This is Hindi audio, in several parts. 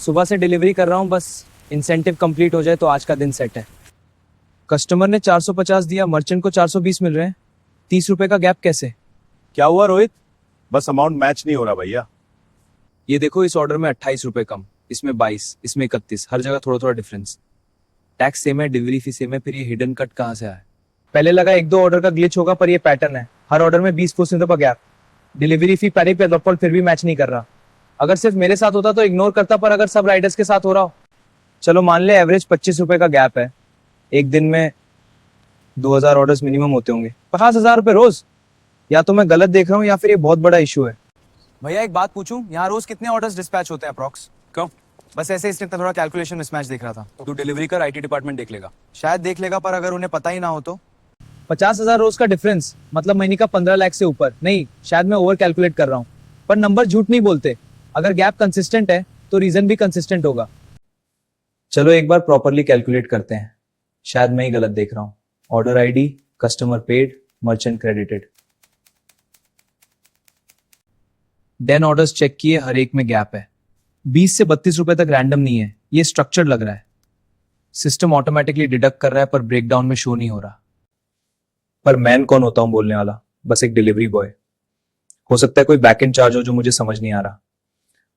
सुबह से डिलीवरी कर रहा हूँ, बस इंसेंटिव कंप्लीट हो जाए तो आज का दिन सेट है। कस्टमर ने 450 दिया, मर्चेंट को 420 मिल रहे हैं। 30 रुपए का गैप कैसे? क्या हुआ रोहित? बस अमाउंट मैच नहीं हो रहा भैया। ये देखो, इस ऑर्डर में 28 रुपए कम, इसमें 22, इसमें 31, हर जगह थोड़ा थोड़ा डिफरेंस। टैक्स सेम है, डिलीवरी फी सेम है, फिर ये हिडन कट कहाँ से आया? पहले लगा एक दो ऑर्डर का ग्लिच होगा, पर ये पैटर्न है। हर ऑर्डर में 20% का गैप। डिलीवरी फी पैरी पे डॉट फिर भी मैच नहीं कर रहा। अगर सिर्फ मेरे साथ होता तो इग्नोर करता, पर अगर सब राइडर्स के साथ हो रहा हो, चलो मान ले एवरेज 25 रुपए का गैप है। एक दिन में 2000 ऑर्डर्स मिनिमम होते होंगे, 50,000 रुपए रोज। या तो मैं गलत देख रहा हूँ या फिर ये बहुत बड़ा इशू है। भैया एक बात पूछूं, यहाँ रोज कितने ऑर्डर्स डिस्पैच होते हैं अप्रॉक्स? क्यों? बस ऐसे इसने थोड़ा कैलकुलेशन मिसमैच देख रहा था। तू डिलीवरी कर, आईटी डिपार्टमेंट देख लेगा। शायद देख लेगा, पर अगर उन्हें पता ही ना हो तो। 50,000 रोज का डिफरेंस मतलब महीने का 15 लाख से ऊपर। नहीं, शायद मैं ओवर कैलकुलेट कर रहा हूँ, पर नंबर झूठ नहीं बोलते। अगर गैप कंसिस्टेंट है तो रीजन भी कंसिस्टेंट होगा। चलो एक बार प्रॉपरली कैलकुलेट करते हैं, शायद मैं ही गलत देख रहा हूँ। Order ID, customer paid, merchant credited. Then orders check किए, हर एक में गैप है। 20 से 32 रुपए तक रैंडम नहीं है, ये स्ट्रक्चर्ड लग रहा है। सिस्टम ऑटोमेटिकली डिडक्ट कर रहा है, पर ब्रेकडाउन में शो नहीं हो रहा। पर मैन कौन होता हूं बोलने वाला? बस एक डिलीवरी बॉय। हो सकता है कोई बैकएंड चार्ज हो जो मुझे समझ नहीं आ रहा।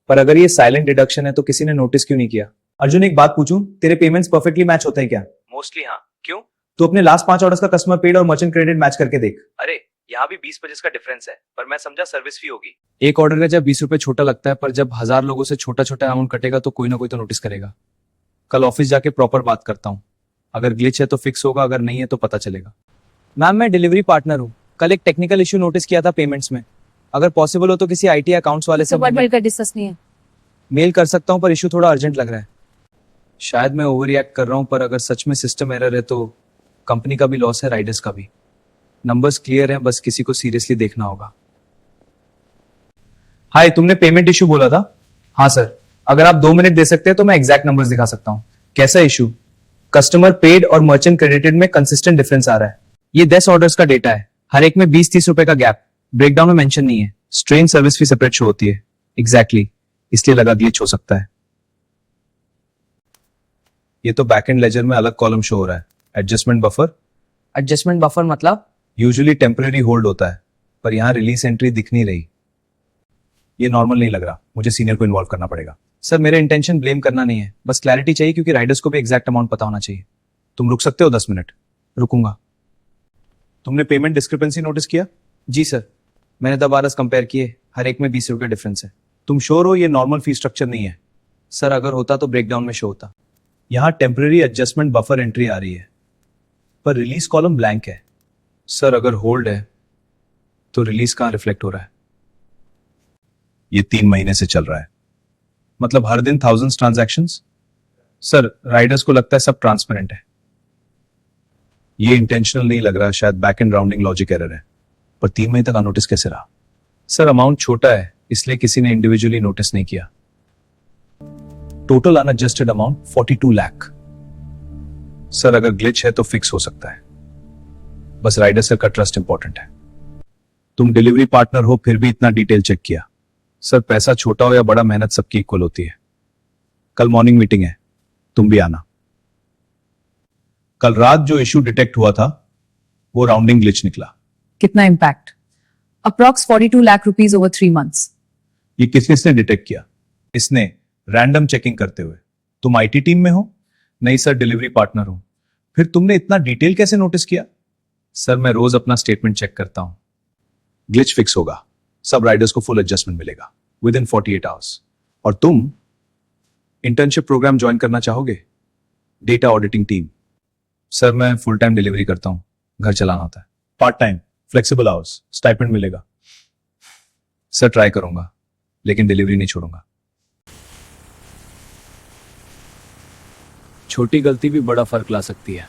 पर अगर ये साइलेंट डिडक्शन है तो किसी ने नोटिस क्यों नहीं किया? अर्जुन एक बात पूछूं, तेरे पेमेंट्स परफेक्टली मैच होते हैं क्या? मोस्टली हाँ। क्यों? तो अपने लास्ट 5 ऑर्डर्स का कस्टमर पेड और मर्चेंट क्रेडिट मैच करके देख। अरे यहाँ भी 20-25 का डिफरेंस है, पर मैं समझा सर्विस फी होगी। एक ऑर्डर का जब 20 रुपए छोटा लगता है, पर जब 1000 लोगों से छोटा छोटा अमाउंट कटेगा तो कोई ना कोई तो नोटिस करेगा। कल ऑफिस जाके प्रॉपर बात करता हूँ। अगर ग्लिच है तो फिक्स होगा, अगर नहीं है तो पता चलेगा। मैम मैं डिलीवरी पार्टनर हूँ। कल एक टेक्निकल इशू नोटिस किया था पेमेंट्स में। अगर पॉसिबल हो तो किसी आईटी अकाउंट्स वाले से मिलकर डिस्कस नहीं है। मेल कर सकता हूँ, पर इशू थोड़ा अर्जेंट लग रहा है। शायद मैं ओवर रिएक्ट कर रहा हूँ, पर अगर सच में सिस्टम एरर है तो कंपनी का भी लॉस है, राइडर्स का भी। नंबर्स क्लियर हैं, बस किसी को सीरियसली देखना होगा। हाय, तुमने पेमेंट इशू बोला था? हाँ सर, अगर आप 2 मिनट दे सकते हैं तो मैं एग्जैक्ट नंबर्स दिखा सकता हूँ। कैसा इशू? कस्टमर पेड और मर्चेंट क्रेडिटेड में कंसिस्टेंट डिफरेंस आ रहा है। ये 10 ऑर्डर्स का डेटा है, हर एक में 20-30 रुपए का गैप। ब्रेकडाउन में मेंशन नहीं है। Strain service fee separate show होती है। एग्जैक्टली, इसलिए लगा ग्लिच हो सकता है। ये तो बैकएंड लेजर में अलग कॉलम शो हो रहा है। Adjustment buffer. एडजस्टमेंट बफर मतलब? यूजुअली टेम्परेरी होल्ड होता है, पर यहां रिलीज एंट्री दिख नहीं रही। ये नॉर्मल नहीं लग रहा, मुझे सीनियर को इन्वॉल्व करना पड़ेगा। सर मेरे इंटेंशन ब्लेम करना नहीं है, बस क्लैरिटी चाहिए, क्योंकि राइडर्स को भी एग्जैक्ट अमाउंट पता होना चाहिए। तुम रुक सकते हो 10 मिनट? रुकूंगा। तुमने पेमेंट डिस्क्रिपेंसी नोटिस किया? जी सर, मैंने 10 बारस कंपेयर किए, हर एक में 20 रुपए डिफरेंस है। तुम श्योर हो ये नॉर्मल फी स्ट्रक्चर नहीं है? सर अगर होता तो ब्रेकडाउन में शो होता। यहां टेम्परेरी एडजस्टमेंट बफर एंट्री आ रही है, पर रिलीज कॉलम ब्लैंक है। सर अगर होल्ड है तो रिलीज कहां रिफ्लेक्ट हो रहा है? ये 3 महीने से चल रहा है। मतलब हर दिन थाउजेंड्स ट्रांजैक्शंस? सर राइडर्स को लगता है सब ट्रांसपेरेंट है। ये इंटेंशनल नहीं लग रहा, शायद back and rounding logic error है। पर 3 महीने तक नोटिस कैसे रहा? सर अमाउंट छोटा है, इसलिए किसी ने इंडिविजुअली नोटिस नहीं किया। Total unadjusted amount 42 lakh. Sir अगर ग्लिच है तो फिक्स हो सकता है, बस राइडर सर का ट्रस्ट इंपॉर्टेंट है। तुम डिलीवरी पार्टनर हो, फिर भी इतना डिटेल चेक किया। सर पैसा छोटा हो या बड़ा, मेहनत सबकी इक्वल होती है। कल मॉर्निंग मीटिंग है, तुम भी आना। कल रात जो इश्यू डिटेक्ट हुआ था वो राउंडिंग ग्लिच निकला। कितना impact? Approx 42 lakh rupees over 3 months. ये किसने डिटेक्ट किया? इसने रैंडम चेकिंग करते हुए। तुम आईटी टीम में हो? नहीं सर, डिलीवरी पार्टनर हूं। फिर तुमने इतना डिटेल कैसे नोटिस किया? सर मैं रोज अपना स्टेटमेंट चेक करता हूं। ग्लिच फिक्स होगा, सब राइडर्स को फुल एडजस्टमेंट मिलेगा विद इन 48 आवर्स। और तुम इंटर्नशिप प्रोग्राम ज्वाइन करना चाहोगे? Data auditing team. सर मैं फुल टाइम डिलीवरी करता हूं, घर चलाना होता है। Part time, flexible hours, stipend मिलेगा। सर ट्राई करूंगा, लेकिन डिलीवरी नहीं छोड़ूंगा। छोटी गलती भी बड़ा फर्क ला सकती है।